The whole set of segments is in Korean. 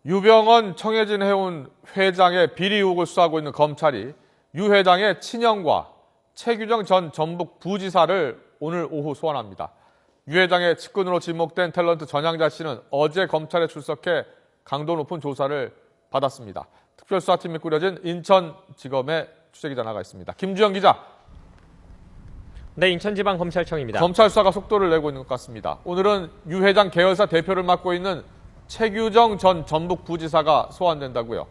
유병언 청해진 해운 회장의 비리 의혹을 수사하고 있는 검찰이 유 회장의 친형과 최규정 전 전북 부지사를 오늘 오후 소환합니다. 유 회장의 측근으로 지목된 탤런트 전향자 씨는 어제 검찰에 출석해 강도 높은 조사를 받았습니다. 특별수사팀이 꾸려진 인천지검에 취재기자 나가 있습니다. 김주영 기자. 네, 인천지방검찰청입니다. 검찰 수사가 속도를 내고 있는 것 같습니다. 오늘은 유 회장 계열사 대표를 맡고 있는 최규정 전 전북 부지사가 소환된다고요?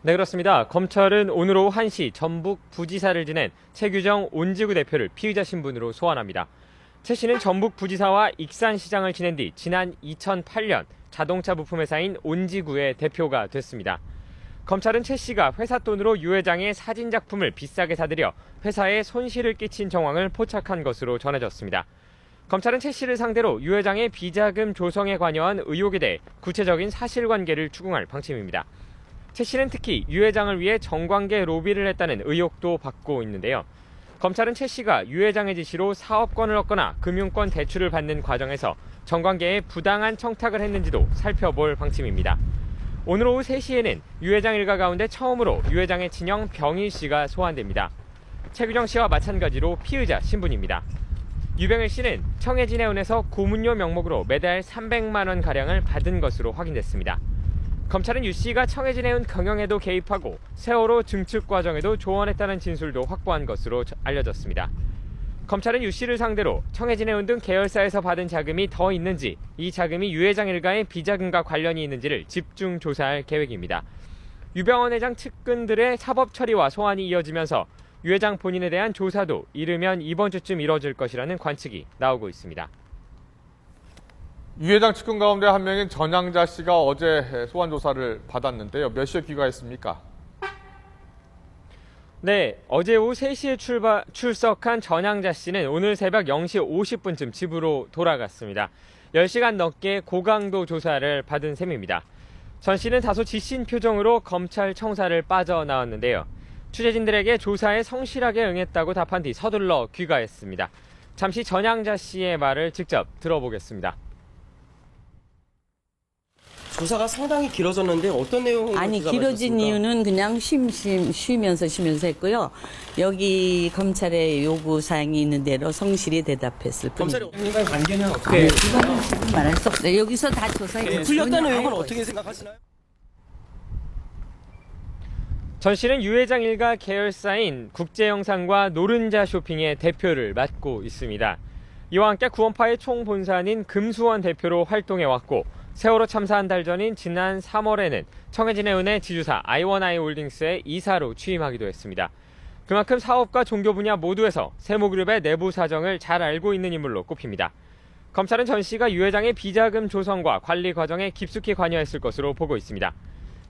네, 그렇습니다. 검찰은 오늘 오후 1시 전북 부지사를 지낸 최규정 온지구 대표를 피의자 신분으로 소환합니다. 최 씨는 전북 부지사와 익산시장을 지낸 뒤 지난 2008년 자동차 부품회사인 온지구의 대표가 됐습니다. 검찰은 최 씨가 회사 돈으로 유 회장의 사진 작품을 비싸게 사들여 회사에 손실을 끼친 정황을 포착한 것으로 전해졌습니다. 검찰은 최 씨를 상대로 유 회장의 비자금 조성에 관여한 의혹에 대해 구체적인 사실관계를 추궁할 방침입니다. 최 씨는 특히 유 회장을 위해 정관계 로비를 했다는 의혹도 받고 있는데요. 검찰은 최 씨가 유 회장의 지시로 사업권을 얻거나 금융권 대출을 받는 과정에서 정관계에 부당한 청탁을 했는지도 살펴볼 방침입니다. 오늘 오후 3시에는 유 회장 일가 가운데 처음으로 유 회장의 친형 병일 씨가 소환됩니다. 최규정 씨와 마찬가지로 피의자 신분입니다. 유병일 씨는 청해진 해운에서 고문료 명목으로 매달 300만 원 가량을 받은 것으로 확인됐습니다. 검찰은 유 씨가 청해진 해운 경영에도 개입하고 세월호 증축 과정에도 조언했다는 진술도 확보한 것으로 알려졌습니다. 검찰은 유 씨를 상대로 청해진 해운 등 계열사에서 받은 자금이 더 있는지, 이 자금이 유 회장 일가의 비자금과 관련이 있는지를 집중 조사할 계획입니다. 유병언 회장 측근들의 사법 처리와 소환이 이어지면서 유 회장 본인에 대한 조사도 이르면 이번 주쯤 이뤄질 것이라는 관측이 나오고 있습니다. 유 회장 측근 가운데 한 명인 전향자 씨가 어제 소환 조사를 받았는데요. 몇 시에 귀가했습니까? 네, 어제 오후 3시에 출석한 전향자 씨는 오늘 새벽 0시 50분쯤 집으로 돌아갔습니다. 10시간 넘게 고강도 조사를 받은 셈입니다. 전 씨는 다소 지친 표정으로 검찰 청사를 빠져나왔는데요. 취재진들에게 조사에 성실하게 응했다고 답한 뒤 서둘러 귀가했습니다. 잠시 전향자 씨의 말을 직접 들어보겠습니다. 조사가 상당히 길어졌는데 어떤 내용으로 아니, 길어진 이유는 그냥 쉬면서 했고요. 여기 검찰의 요구사항이 있는 대로 성실히 대답했을 뿐입니다. 검찰의 관계는 어떻게? 이거는 지금 말할 수 없어요. 여기서 다 조사해. 풀렸다는 의혹은 어떻게 생각하시나요? 전 씨는 유 회장 일가 계열사인 국제영상과 노른자 쇼핑의 대표를 맡고 있습니다. 이와 함께 구원파의 총본사인 금수원 대표로 활동해왔고, 세월호 참사 한 달 전인 지난 3월에는 청해진 해운의 지주사 I1i홀딩스의 이사로 취임하기도 했습니다. 그만큼 사업과 종교 분야 모두에서 세모그룹의 내부 사정을 잘 알고 있는 인물로 꼽힙니다. 검찰은 전 씨가 유 회장의 비자금 조성과 관리 과정에 깊숙이 관여했을 것으로 보고 있습니다.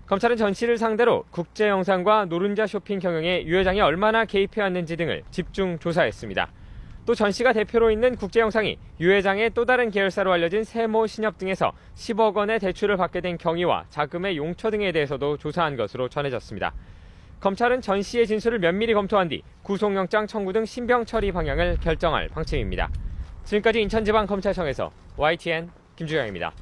검찰은 전 씨를 상대로 국제영상과 노른자 쇼핑 경영에 유 회장이 얼마나 개입해왔는지 등을 집중 조사했습니다. 또 전 씨가 대표로 있는 국제영상이 유 회장의 또 다른 계열사로 알려진 세모 신협 등에서 10억 원의 대출을 받게 된 경위와 자금의 용처 등에 대해서도 조사한 것으로 전해졌습니다. 검찰은 전 씨의 진술을 면밀히 검토한 뒤 구속영장 청구 등 신병 처리 방향을 결정할 방침입니다. 지금까지 인천지방검찰청에서 YTN 김주영입니다.